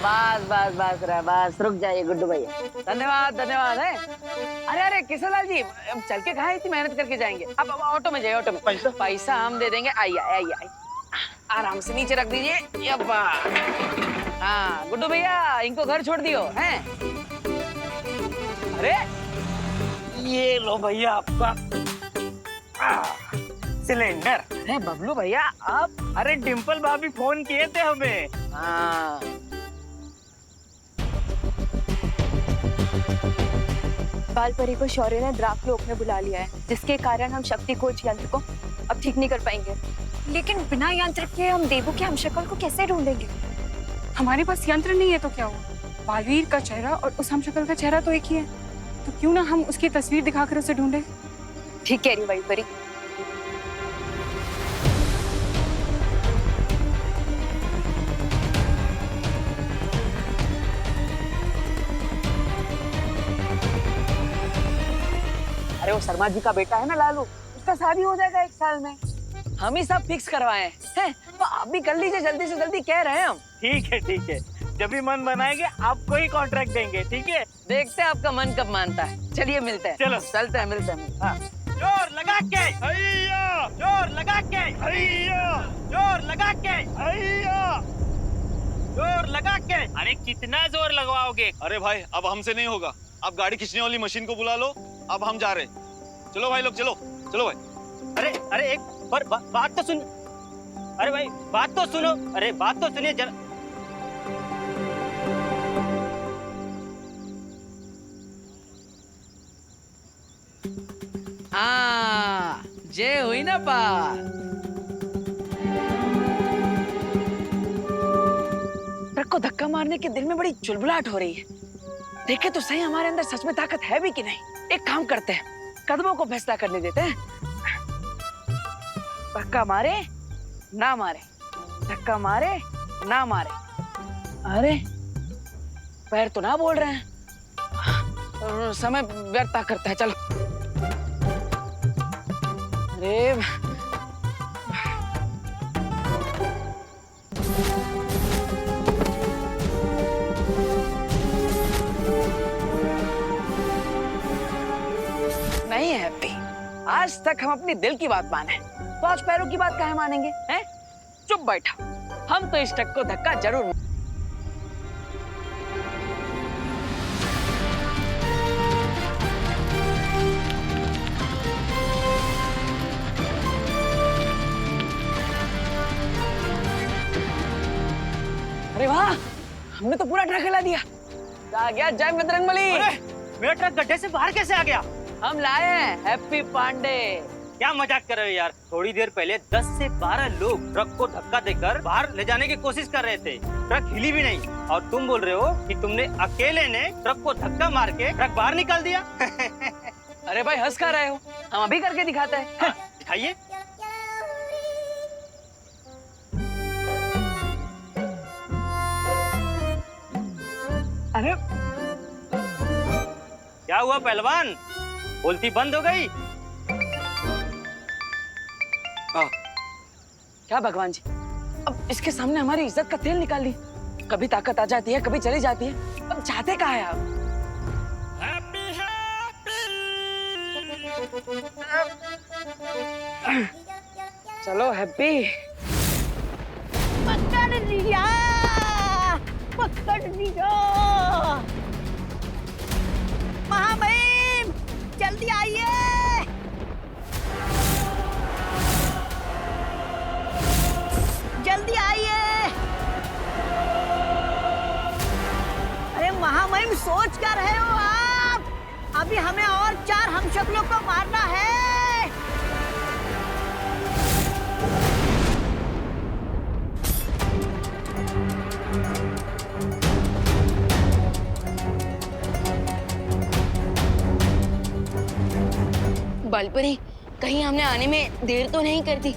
बस बस बस रहा बस, रुक जाइए गुड्डू भैया। धन्यवाद धन्यवाद है। अरे अरे किशनलाल जी, चल के कहाँ इतनी मेहनत करके जाएंगे? अब ऑटो में जाइए, ऑटो में। पैसा पैसा हम दे देंगे। आइए आइए आइए, आराम से नीचे रख दीजिए। यब्बा। हाँ गुड्डू भैया, इनको घर छोड़ दियो हैं। अरे ये लो भैया आपका सिलेंडर। अरे बबलू भैया आप। अरे डिम्पल भाभी फोन किए थे हमें। हाँ बालपरी को शौर्य ने द्राक लोक में बुला लिया है, जिसके कारण हम शक्ति कोच यंत्र को अब ठीक नहीं कर पाएंगे। लेकिन बिना यंत्र के हम देवू के हमशक्ल को कैसे ढूंढेंगे? हमारे पास यंत्र नहीं है तो क्या हुआ? बालवीर का चेहरा और उस हमशक्ल का चेहरा तो एक ही है, तो क्यों ना हम उसकी तस्वीर दिखाकर उसे ढूंढे। ठीक कह रही बालपरी। अरे वो शर्मा जी का बेटा है ना लालू, उसका शादी हो जाएगा 1 साल में। हम ही सब फिक्स करवाए हैं, तो आप भी कर लीजिए जल्दी से जल्दी, कह रहे हैं हम। ठीक है ठीक है, जब भी मन बनाएंगे आपको ही कॉन्ट्रैक्ट देंगे। ठीक है, देखते हैं आपका मन कब मानता है। चलिए मिलते हैं। चलो। चलते हैं, मिलते हैं। हाँ। जोर लगा के हैया, जोर लगा के हैया, जोर लगा के हैया, जोर लगा के। अरे कितना जोर लगवाओगे? अरे भाई अब हमसे नहीं होगा, आप गाड़ी खींचने वाली मशीन को बुला लो, अब हम जा रहे हैं। चलो भाई लोग, चलो चलो भाई। अरे अरे एक बात तो सुन। अरे भाई बात तो सुनो, अरे बात तो सुनिए जरा। हाँ जय हुई ना पार। ट्रक को धक्का मारने के दिल में बड़ी चुलबुलाहट हो रही है। देखे तो सही हमारे अंदर सच में ताकत है भी कि नहीं। एक काम करते हैं, कदमों को फैसला करने देते हैं। धक्का मारे ना मारे, धक्का मारे ना मारे। अरे पैर तो ना बोल रहे हैं, समय व्यर्थ करता है। चलो। अरे नहीं है हैप्पी, आज तक हम अपनी दिल की बात माने, तो आज पैरों की बात काहे मानेंगे? हैं? चुप बैठा, हम तो इस ट्रक को धक्का जरूर। अरे वाह, हमने तो पूरा ट्रक हिला दिया। आ गया जय बजरंगबली। मेरा ट्रक गड्ढे से बाहर कैसे आ गया? हम लाए हैं हैप्पी पांडे। क्या मजाक कर रहे हो यार? थोड़ी देर पहले 10 से 12 लोग ट्रक को धक्का देकर बाहर ले जाने की कोशिश कर रहे थे, ट्रक हिली भी नहीं, और तुम बोल रहे हो कि तुमने अकेले ने ट्रक को धक्का मार के ट्रक बाहर निकाल दिया। अरे भाई हंस कर रहे हो, हम अभी करके दिखाते हैं। दिखाइए। अरे क्या हुआ पहलवान, बोलती बंद हो गई? क्या भगवान जी, अब इसके सामने हमारी इज्जत का तेल निकाल ली। कभी ताकत आ जाती है, कभी चली जाती है। अब चाहते कहाँ है आप? चलो हैप्पी। पकड़ लिया, पकड़ लिया। महामहिम जल्दी आइए। जल्दी आइए। अरे महामहिम सोच कर रहे हो आप? अभी हमें और 4 हमशक्लों को मारना है। बालपरी, कहीं हमने आने में देर तो नहीं कर दी?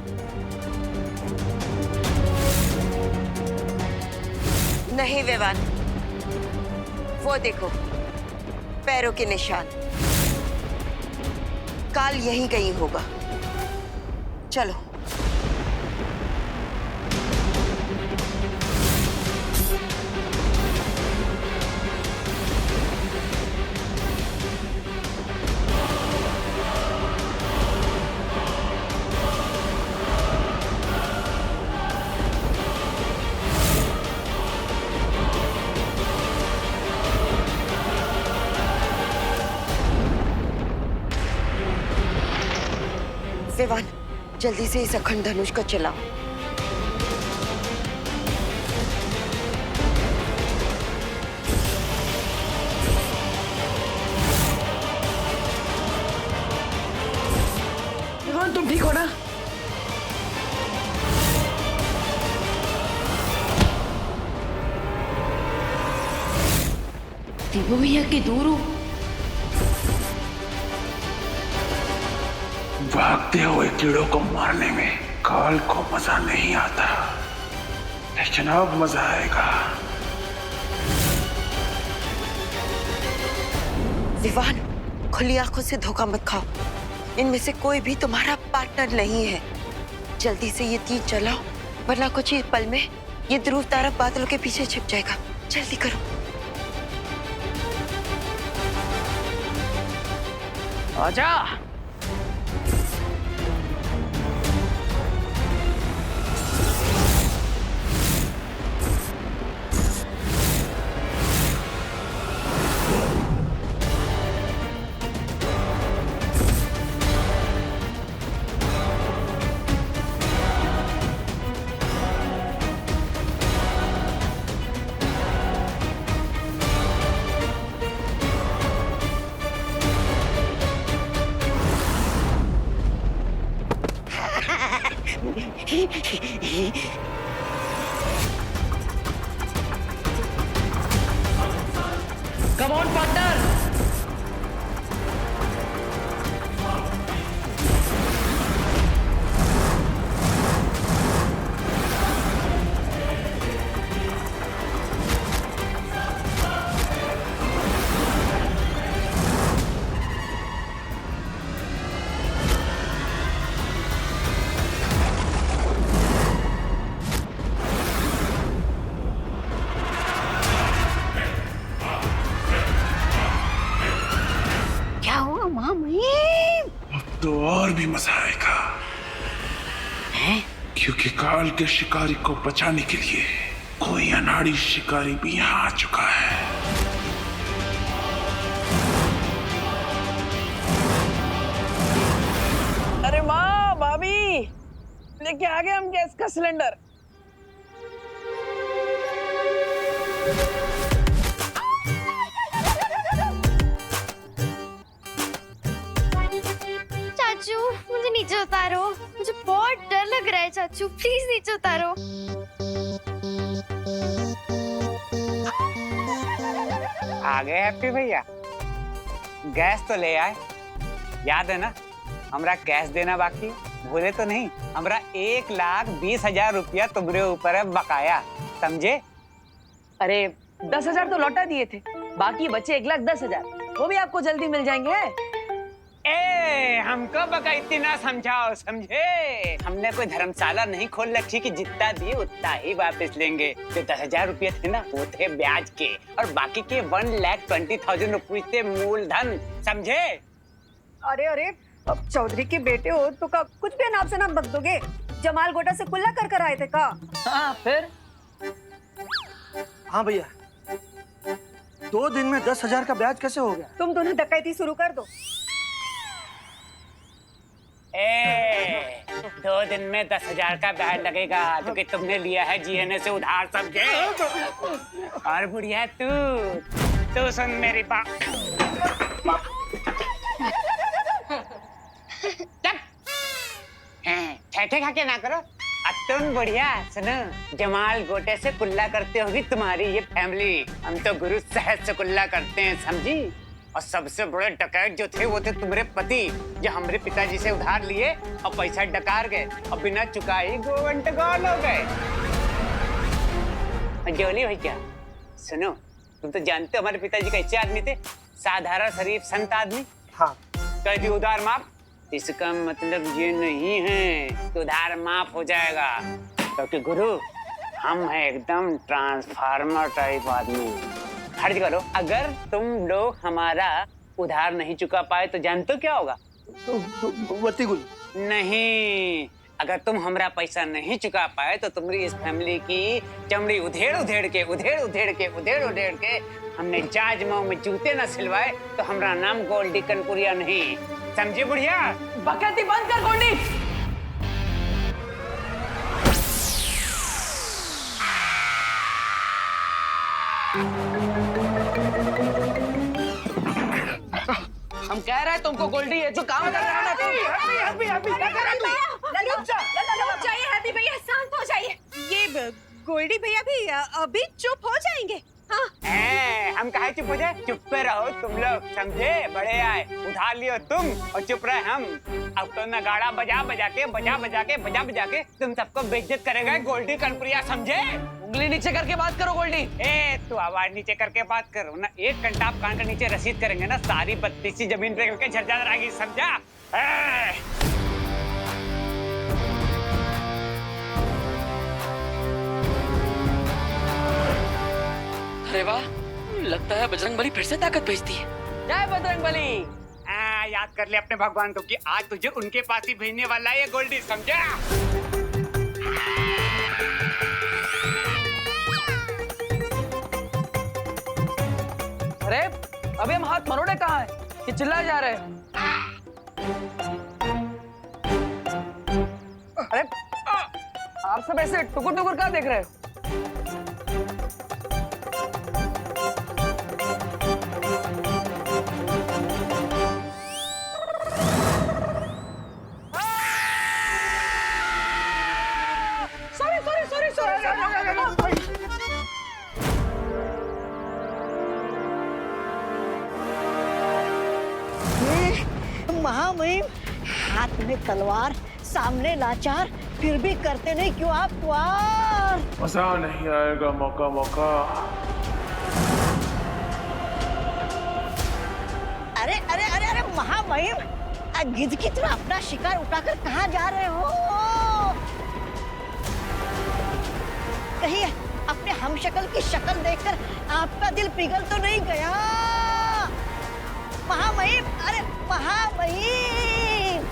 नहीं विवान, वो देखो पैरों के निशान। काल यहीं कहीं होगा। चलो। सत्यवान, जल्दी से इस अखंड धनुष को चलाओ। विवान, तुम ठीक हो ना? देवो भैया की दूर हो। भागते हुए कीड़ों को मारने में काल को मजा नहीं आता, लेकिन अब मजा आएगा। विवान, खुली आंखों से धोखा मत खाओ। इनमें से कोई भी तुम्हारा पार्टनर नहीं है। जल्दी से ये तीर चलाओ, वरना कुछ ही पल में ये ध्रुव तारा बादलों के पीछे छिप जाएगा। जल्दी करो। आजा। Come on, partner. अब तो और भी मजा आएगा, क्योंकि काल के शिकारी को बचाने के लिए कोई अनाड़ी शिकारी भी यहाँ आ चुका है। अरे माँ, भाभी, लेके आ गए हम गैस का सिलेंडर। चाचू मुझे नीचे उतारो, मुझे बहुत डर लग रहा है चाचू, प्लीज नीचे उतारो। आ गए हैप्पी भैया, गैस तो ले आए। याद है ना, हमरा कैश देना बाकी, भूले तो नहीं? हमरा 1,20,000 रुपया तुम्हारे ऊपर है बकाया, समझे? अरे 10,000 तो लौटा दिए थे, बाकी बचे 1,10,000, वो भी आपको जल्दी मिल जाएंगे। ए, हमको बका इतना समझाओ, समझे? हमने कोई धर्मशाला नहीं खोल रखी कि जितना दिए उतना ही वापस लेंगे। जो 10,000 रुपये थे ना, वो थे ब्याज के, और बाकी के 1,20,000 रुपये थे मूलधन, समझे? अरे अरे, अब चौधरी के बेटे हो तो का कुछ भी नाम से नाम बक दोगे? जमाल गोटा से कुल्ला कर आए थे का? हाँ, फिर? हाँ भैया, 2 दिन में 10,000 का ब्याज कैसे हो गया? तुम दोनों डकैती शुरू कर दो। 2 दिन में 10,000 का ब्याज लगेगा, क्योंकि तुमने लिया है जीएनए से उधार, समझे? और बुढ़िया तू सुन मेरी बात। ठेठे खा के ना करो। अब तुम बढ़िया सुनो, जमाल गोटे से कुल्ला करते होगी तुम्हारी ये फैमिली, हम तो गुरु सहज से कुल्ला करते हैं, समझी? और सबसे बड़े डकैत जो थे वो थे तुम्हारे पति, जो हमारे पिताजी से उधार लिए और पैसा डकार गए और बिना चुकाई गोवंट गोल हो गए। जोली भैया सुनो, तुम तो जानते हो हमारे पिताजी कैसे आदमी थे, साधारण शरीफ संत आदमी। हाँ। कह दी उधार माफ, इसका मतलब ये नहीं है कि उधार माफ हो जाएगा, क्योंकि गुरु हम हैं एकदम ट्रांसफार्मर टाइप आदमी। फर्ज करो अगर तुम लोग हमारा उधार नहीं चुका पाए तो जानते हो क्या होगा? नहीं, अगर तुम हमारा पैसा नहीं चुका पाए तो तुम्हारी इस फैमिली की चमड़ी उधेड़ उधेड़ के हमने जाज माऊ में जूते न सिलवाए तो हमारा नाम गोल्डी कनपुरिया नहीं, समझे बुढ़िया? बकैती बंद कर गोल्डी। हम कह रहे हैं तुमको गोल्डी है जो काम कर रहा है ना तुम। हैप्पी भैया शांत हो जाइए। ये गोल्डी भैया भी अभी चुप हो जाएंगे। हाँ। हम कहे चुप हो जाए? चुप पे रहो तुम लोग, समझे? बड़े आए, उठा लियो तुम और चुप रहे हम। अब तो नगाड़ा बजा बजा के तुम सबको बेइज्जत करेगा गोल्डी कनपुरिया, समझे? उंगली नीचे करके बात करो गोल्डी। तू आवाज नीचे करके बात करो ना, एक घंटा आप कान के नीचे रसीद करेंगे ना, सारी बत्तीसी जमीन पे करके झरझर आएगी, समझा? अरे वाह, लगता है बजरंगबली फिर से ताकत भेजती है। जय बजरंगबली। याद कर ले अपने भगवान को कि आज तुझे उनके पास ही भेजने वाला है ये गोल्डी, समझा? अरे अभी हम हाथ मरोड़े कहाँ है कि चिल्लाए जा रहे हैं? अरे आप सब ऐसे टुकुर टुकुर क्या देख रहे हो? महामहिम, हाथ में तलवार, सामने लाचार, फिर भी करते नहीं क्यों आप वार? मजा नहीं आएगा मौका मौका। अरे अरे अरे अरे महामहिम, गिद्ध की तरह अपना शिकार उठाकर कहाँ जा रहे हो? कहीं अपने हमशक्ल की शक्ल देखकर आपका दिल पिघल तो नहीं गया? महामहिम, अरे महामहिम!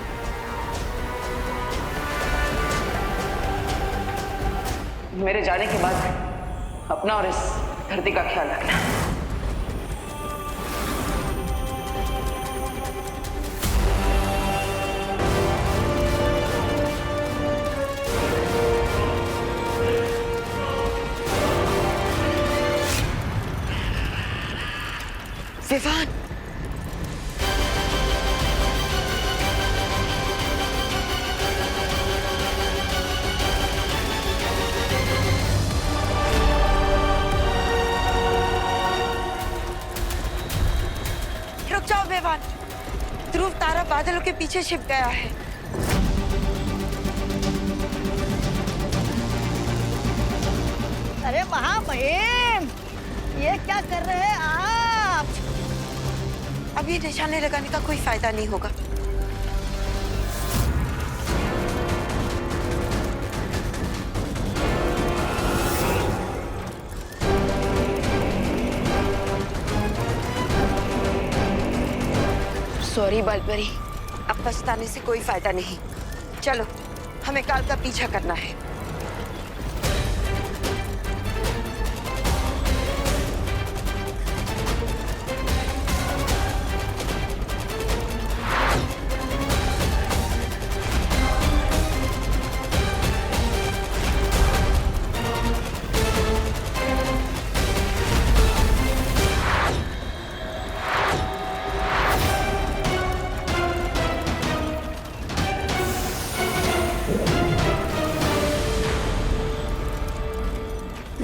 मेरे जाने के बाद अपना और इस धरती का ख्याल रखना। विवान, रुक जाओ विवान, ध्रुव तारा बादलों के पीछे छिप गया है। अरे महामहिम, ये क्या कर रहे हैं आप? अब ये निशाने लगाने का कोई फायदा नहीं होगा। सॉरी बालपरी, अब पछताने से कोई फायदा नहीं। चलो, हमें काल का पीछा करना है।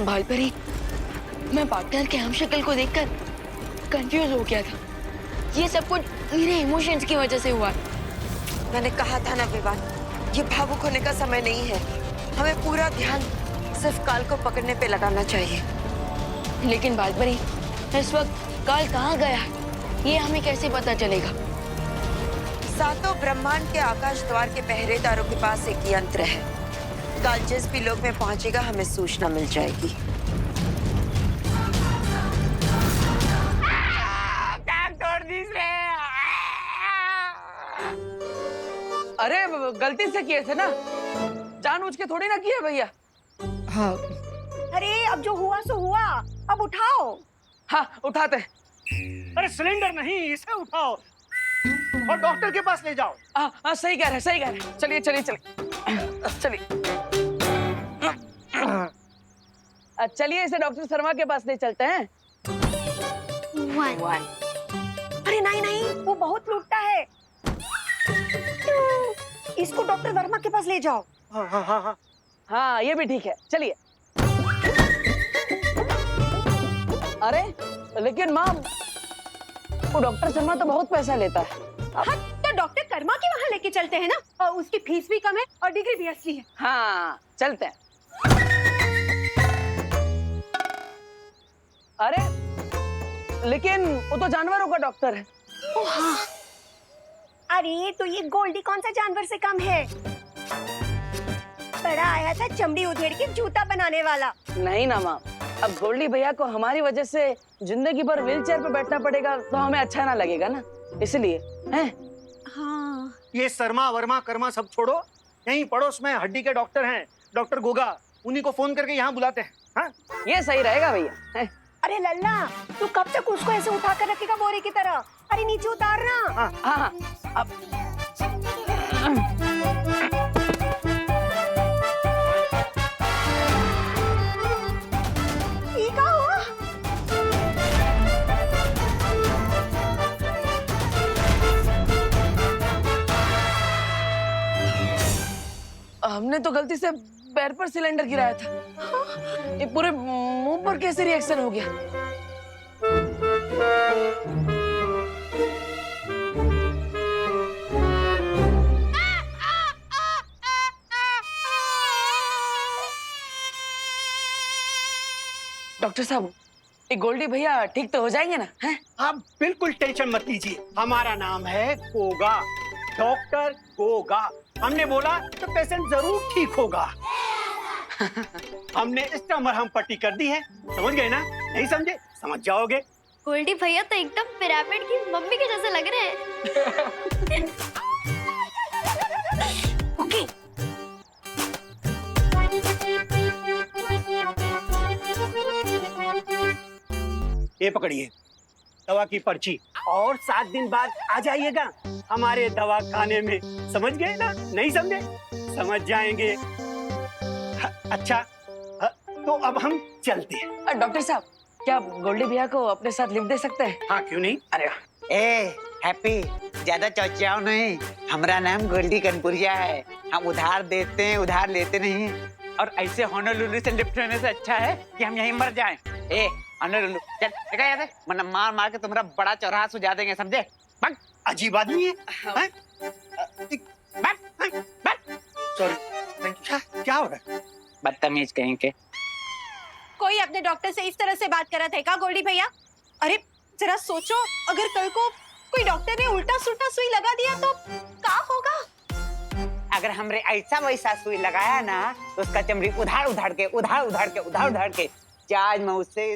बालपरी, मैं पार्टनर के हमशक्ल को देखकर कंफ्यूज हो गया था। ये सब कुछ मेरे इमोशंस की वजह से हुआ। मैंने कहा था ना विवान, ये भावुक होने का समय नहीं है। हमें पूरा ध्यान सिर्फ काल को पकड़ने पे लगाना चाहिए। लेकिन बालपरी, इस वक्त काल कहाँ गया है ये हमें कैसे पता चलेगा? सातों ब्रह्मांड के आकाश द्वार के पहरेदारों के पास एक यंत्र है। काल जिस भी लोक में पहुंचेगा हमें सूचना मिल जाएगी। अरे गलती से किए थे ना, जानबूझ के थोड़ी ना किए भैया। हाँ। अरे अब जो हुआ सो हुआ, अब उठाओ। हाँ उठाते। अरे सिलेंडर नहीं, इसे उठाओ और डॉक्टर के पास ले जाओ। हाँ सही कह रहे, सही कह रहे। चलिए चलिए चलिए चलिए। चलिए इसे डॉक्टर शर्मा के पास ले चलते हैं। 1 अरे नहीं नहीं, वो बहुत लूटता है। इसको डॉक्टर वर्मा के पास ले जाओ। हाँ ये भी ठीक है, चलिए। अरे लेकिन माँ, वो डॉक्टर शर्मा तो बहुत पैसा लेता है। हाँ, तो डॉक्टर कर्मा के वहाँ लेके चलते हैं ना, और उसकी फीस भी कम है और डिग्री भी असली है। हाँ चलते हैं। अरे लेकिन वो तो जानवरों का डॉक्टर है। ओ हाँ। अरे तो ये गोल्डी कौन सा जानवर से कम है? बड़ा आया था चमड़ी उधेड़ के जूता बनाने वाला। नहीं ना माँ, अब गोल्डी भैया को हमारी वजह से जिंदगी भर व्हीलचेयर पे बैठना पड़ेगा तो हमें अच्छा ना लगेगा ना, इसलिए हैं। हाँ। ये शर्मा वर्मा कर्मा सब छोड़ो, यहीं पड़ोस में हड्डी के डॉक्टर हैं, डॉक्टर गोगा, उन्हीं को फोन करके यहाँ बुलाते हैं। हाँ? ये सही रहेगा भैया, हैं? अरे लल्ला, तू कब तक उसको ऐसे उठा कर रखेगा बोरे की तरह? अरे नीचे उतारना। हाँ हाँ अब ये क्या हुआ? हमने तो गलती से पैर पर सिलेंडर गिराया था। ये पूरे मुंह पर कैसे रिएक्शन हो गया? डॉक्टर साहब, ये गोल्डी भैया ठीक तो हो जाएंगे ना? हैं? आप बिल्कुल टेंशन मत लीजिए, हमारा नाम है गोगा, डॉक्टर गोगा। हमने बोला तो पेशेंट जरूर ठीक होगा। हमने इसका मरहम पट्टी कर दी है, समझ गए ना? नहीं समझे? समझ जाओगे। गोल्डी भैया तो एकदम पिरामिड की मम्मी के जैसे लग रहे हैं। ओके। ये पकड़िए दवा की पर्ची, और 7 दिन बाद आ जाइएगा हमारे दवा खाने में, समझ गए ना? नहीं समझे? समझ जाएंगे। अच्छा, तो अब हम चलते हैं। डॉक्टर साहब, क्या आप गोल्डी भैया को अपने साथ लिफ्ट दे सकते हैं? हाँ क्यों नहीं? अरे ए हैप्पी, ज्यादा चौचाओ नहीं, हमारा नाम गोल्डी कनपुरिया है। हम उधार देते हैं, उधार लेते नहीं। और ऐसे होनोलुलु से लिफ्ट होने से अच्छा है कि हम यहीं मर जाएं। ए होनोलुलु, चल देखा याद है, वरना मार मार के तुम्हारा बड़ा चौराहा सुझा देंगे, समझे? भाग। अजीब आदमी है। सॉरी, क्या हो रहा है? बदतमीज कहीं के। कोई अपने डॉक्टर से इस तरह से बात कर रहा था क्या गोल्डी भैया? अरे जरा सोचो, अगर कल को कोई डॉक्टर ने उल्टा सुल्टा सुई लगा दिया तो क्या होगा? अगर हमरे ऐसा वैसा सुई लगाया ना तो उसका चमड़ी उधार उधार के जाज में उससे।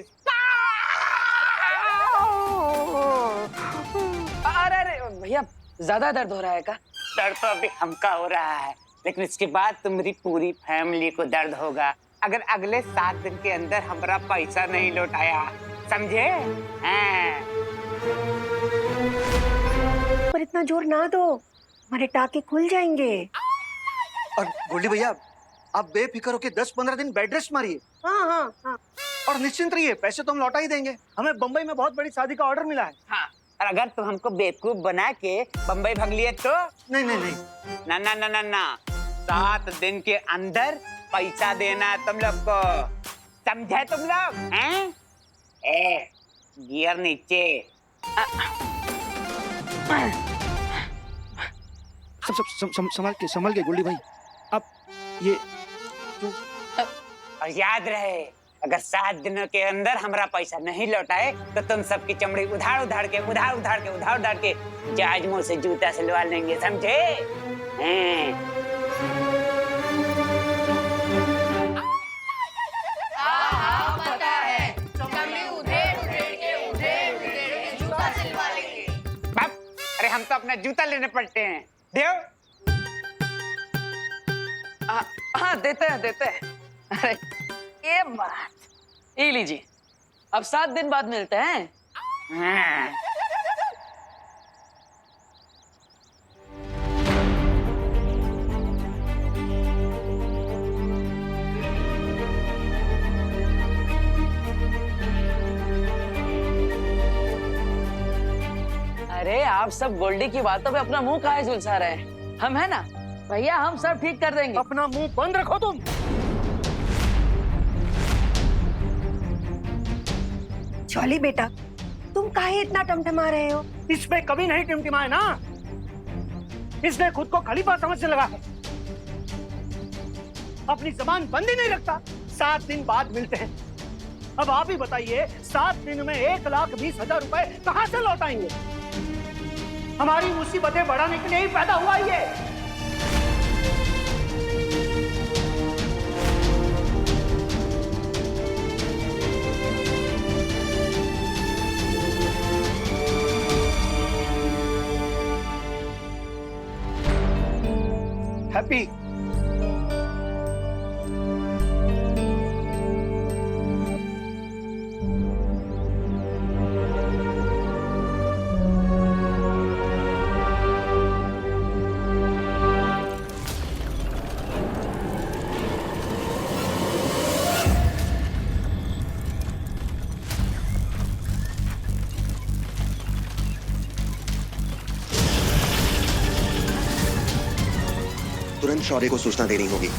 अरे भैया, ज्यादा दर्द हो रहा है क्या? दर्द तो अभी हमका हो रहा है, लेकिन इसके बाद तुम्हारी पूरी फैमिली को दर्द होगा अगर अगले 7 दिन के अंदर हमारा पैसा नहीं लौटाया, समझे? पर इतना जोर ना दो, हमारे टाके खुल जाएंगे। और गोल्डी भैया, आप बेफिक्र होके 10-15 दिन बेड रेस्ट मारिए। हाँ हाँ हाँ। और निश्चिंत रहिए, पैसे तो हम लौटा ही देंगे। हमें बम्बई में बहुत बड़ी शादी का ऑर्डर मिला है। हाँ, और अगर तुम हमको बेवकूफ बना के बम्बई भाग लिए तो? नहीं नहीं नहीं, ना ना ना ना ना, 7 दिन के अंदर पैसा देना तुम लोग को, समझे तुम लोग? हैं? ए, गियर नीचे। संभाल के गोल्डी भाई। अब ये और याद रहे, अगर 7 दिनों के अंदर हमारा पैसा नहीं लौटाए तो तुम सबकी चमड़ी उधार के जहाज मुंह से जूता सिलवा लेंगे, समझे? पता है, चमड़ी उधेड़ के जूता सिलवा लेंगे। बाप, अरे हम तो अपना जूता लेने पड़ते हैं, देव। हाँ देते हैं। अरे ये बात, ये लीजिए, अब 7 दिन बाद मिलते हैं। हाँ। अरे आप सब गोल्डी की बातों पे अपना मुंह काहे झुलसा रहे हैं? हम है ना भैया, हम सब ठीक कर देंगे। अपना मुंह बंद रखो तुम। चौली बेटा, तुम काहे इतना टमटमा रहे हो? इसमें कभी नहीं टिमटिमाए ना। इसने खुद को खलीफा समझने लगा है, अपनी जबान बंद ही नहीं रखता। 7 दिन बाद मिलते हैं। अब आप ही बताइए, 7 दिन में 1,20,000 रुपए कहां से लौटाएंगे? हमारी मुसीबतें बढ़ाने के लिए ही पैदा हुआ ये। हैप्पी, तुरंत शौर्य को सूचना देनी होगी।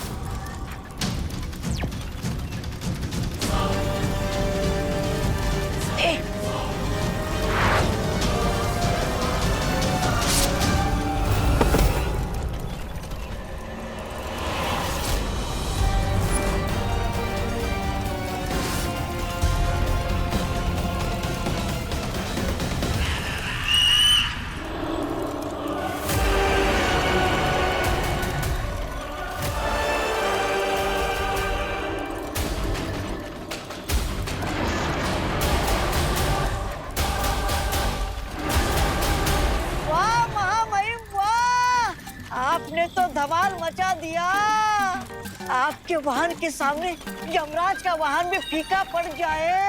वाह महामहिम वाह, आपने तो धमाल मचा दिया। आपके वाहन के सामने यमराज का वाहन भी फीका पड़ जाए।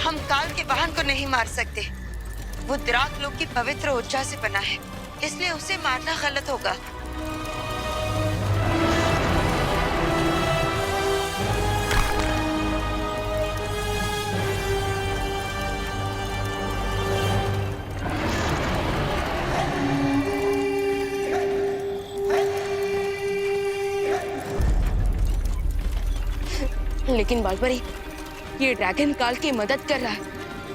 हम काल के वाहन को नहीं मार सकते। वो द्राक लोक की पवित्र ऊर्जा से बना है, इसलिए उसे मारना गलत होगा। लेकिन बालपरी, ये ड्रैगन काल की मदद कर रहा है।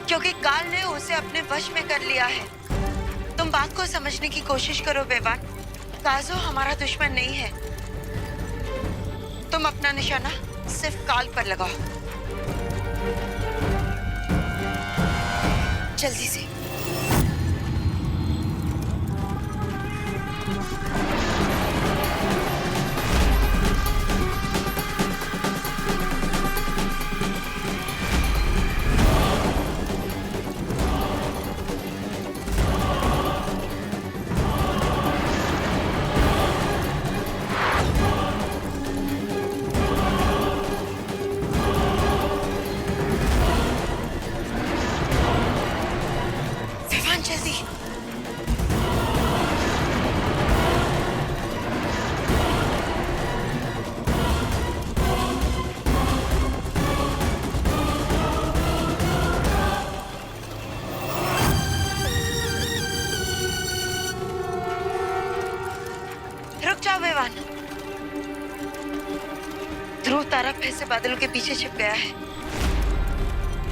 क्योंकि काल ने उसे अपने वश में कर लिया है। तुम बात को समझने की कोशिश करो बेवान। काजो हमारा दुश्मन नहीं है। तुम अपना निशाना सिर्फ काल पर लगाओ, जल्दी से। ध्रुव तारा फिर से बादलों के पीछे छिप गया है।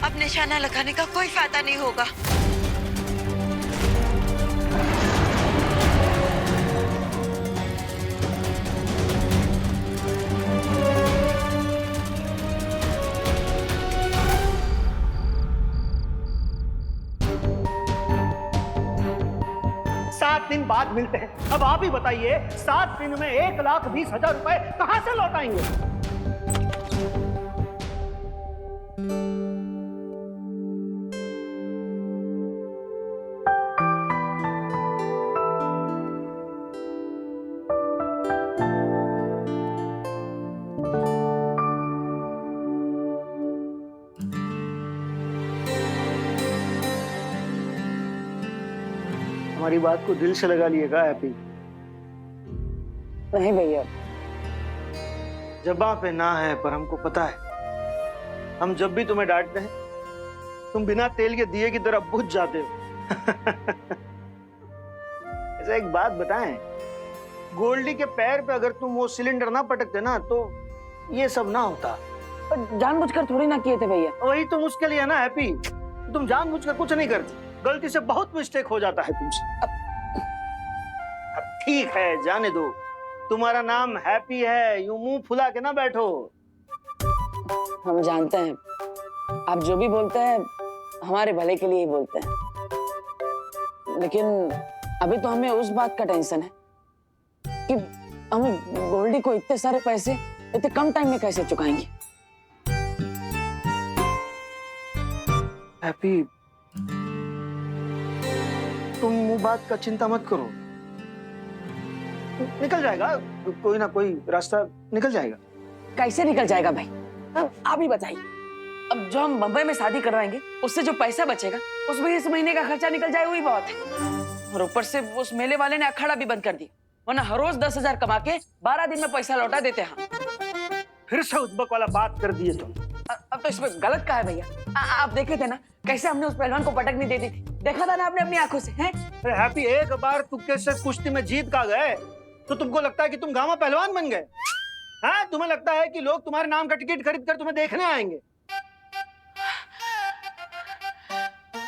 अब निशाना लगाने का कोई फायदा नहीं होगा। दिन बाद मिलते हैं। अब आप ही बताइए 7 दिन में 1,20,000 रुपए कहाँ से लौटाएंगे? हमारी बात को दिल से लगा लिएगा हैप्पी। नहीं भैया, जबां पे ना है पर हमको पता है, हम जब भी तुम्हें डांटते हैं तुम बिना तेल के दिए की तरह बुझ जाते हो। ऐसा एक बात बताएं, गोल्डी के पैर पे अगर तुम वो सिलेंडर ना पटकते ना तो ये सब ना होता। जानबूझकर थोड़ी ना किए थे भैया। वही तो मुश्किल है ना हैप्पी, तुम जानबूझकर कुछ नहीं करती, गलती से बहुत मिस्टेक हो जाता है तुमसे। अब ठीक है, जाने दो, तुम्हारा नाम हैप्पी है, यूं मुंह फुला के ना बैठो। हम जानते हैं आप जो भी बोलते हैं हमारे भले के लिए ही बोलते हैं, लेकिन अभी तो हमें उस बात का टेंशन है कि हम गोल्डी को इतने सारे पैसे इतने कम टाइम में कैसे चुकाएंगे। हैप्पी, तुम वो बात का चिंता मत करो, निकल जाएगा, कोई ना कोई रास्ता निकल जाएगा। कैसे निकल जाएगा भाई, आप ही बताइए। अब जो हम बम्बई में शादी करवाएंगे उससे जो पैसा बचेगा उसमें इस महीने का खर्चा निकल जाए, वही बहुत है। और ऊपर से उस मेले वाले ने अखाड़ा भी बंद कर दिया, वरना हर रोज 10,000 कमा के 12 दिन में पैसा लौटा देते हैं। फिर से उद्बक वाला बात कर दिए तुम। अब तो इसमें गलत क्या है भैया? आप देखे थे ना कैसे हमने उस पहलवान को पटक नहीं दे दी थी, देखा था ना आपने अपनी आंखों से। हैं? हैप्पी, एक बार तुक्के से कुश्ती में जीत का गए तो तुमको लगता है कि तुम गामा पहलवान बन गए? हाँ, तुम्हें लगता है कि लोग तुम्हारे नाम का टिकट खरीद कर तुम्हें देखने आएंगे?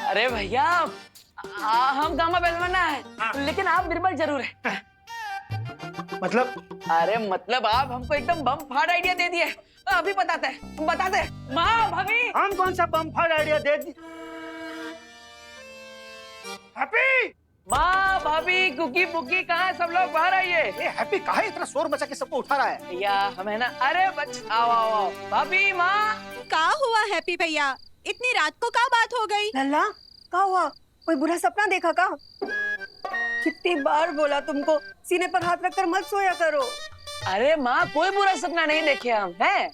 अरे भैया, हम गामा पहलवान ना है, लेकिन आप निर्बल जरूर है। मतलब? अरे मतलब आप हमको एकदम बम फाड़ आइडिया दे दिए। अभी बताते हैं। माँ, भाभी, हम कौन सा बम फाड़ आइडिया दे दी? हैप्पी, माँ, भाभी, कुकी पुकी कहाँ, सब लोग बाहर आइए। हैप्पी काहे इतना शोर मचा के सबको उठा रहा है? भैया हमें ना, अरे बच, आओ। भाभी, माँ। का हुआ हैप्पी भैया, इतनी रात को का बात हो गई? लल्ला, का हुआ? कोई बुरा सपना देखा का? कितनी बार बोला तुमको सीने पर हाथ रखकर मत सोया करो। अरे माँ, कोई बुरा सपना नहीं देखे हम, हैं?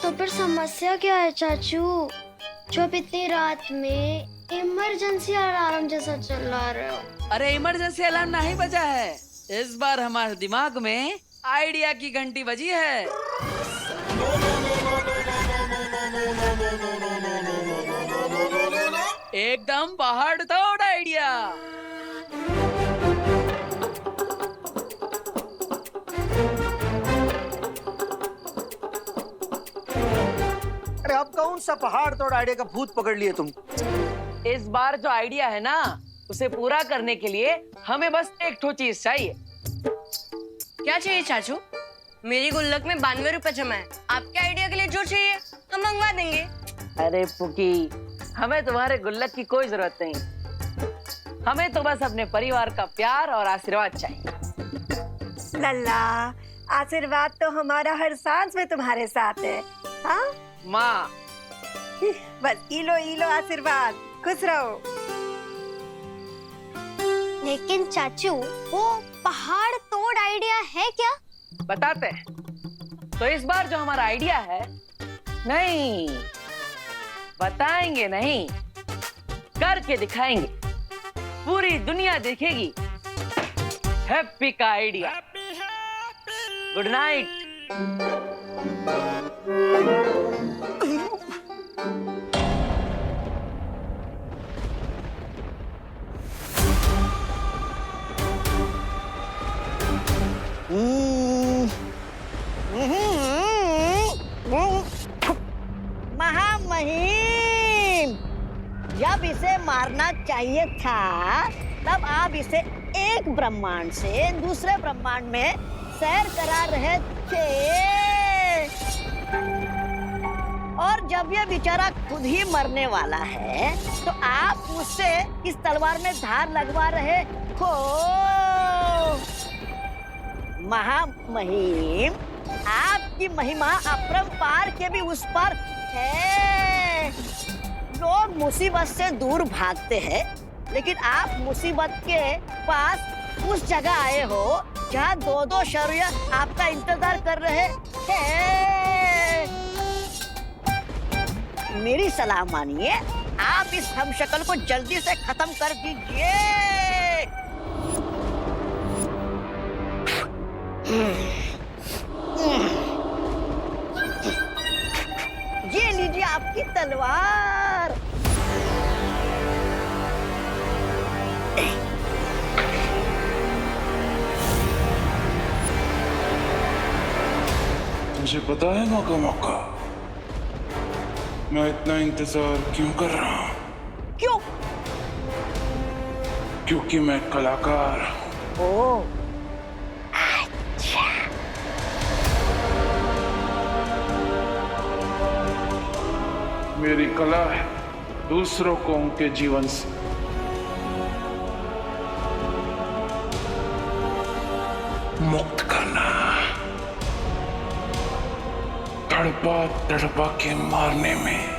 तो फिर समस्या क्या है चाचू, जो अब इतनी रात में इमरजेंसी अलार्म जैसा चिल्ला रहे हो? अरे इमरजेंसी अलार्म नहीं बजा है, इस बार हमारे दिमाग में आइडिया की घंटी बजी है। एकदम पहाड़ तोड़ आइडिया। अरे अब कौन सा पहाड़ तोड़ आइडिया का भूत पकड़ लिए तुम? इस बार जो आइडिया है ना, उसे पूरा करने के लिए हमें बस एक ठो चीज चाहिए। क्या चाहिए चाचू? मेरी गुल्लक में 92 रुपए जमा है, आपके आइडिया के लिए जो चाहिए हम मंगवा देंगे। अरे पुकी, हमें तुम्हारे गुल्लक की कोई जरूरत नहीं, हमें तो बस अपने परिवार का प्यार और आशीर्वाद चाहिए। लल्ला, आशीर्वाद तो हमारा हर सांस में तुम्हारे साथ है। हाँ माँ, बस इलो आशीर्वाद, खुश रहो। लेकिन चाचू, वो पहाड़ तोड़ आइडिया है क्या? बताते हैं। तो इस बार जो हमारा आइडिया है, नहीं बताएंगे नहीं, करके दिखाएंगे, पूरी दुनिया देखेगी हैप्पी का आइडिया। Good night. महामहिम, जब इसे मारना चाहिए था तब आप इसे एक ब्रह्मांड से दूसरे ब्रह्मांड में सैर करा रहे थे, और जब ये बेचारा खुद ही मरने वाला है तो आप उससे इस तलवार में धार लगवा रहे देखो महामहिम, आपकी महिमा अपरंपार के भी उस पर है। लोग मुसीबत से दूर भागते हैं, लेकिन आप मुसीबत के पास उस जगह आए हो जहाँ दो दो शरीर आपका इंतजार कर रहे हैं। मेरी सलाह मानिए, आप इस हमशक्ल को जल्दी से खत्म कर दीजिए। ये लीजिए आपकी तलवार। मुझे पता है मौका मौका मैं इतना इंतजार क्यों कर रहा हूँ। क्यों? क्योंकि मैं कलाकार हूँ। ओह, मेरी कला है दूसरों को उनके जीवन से मुक्त करना, तड़पा तड़पा के मारने में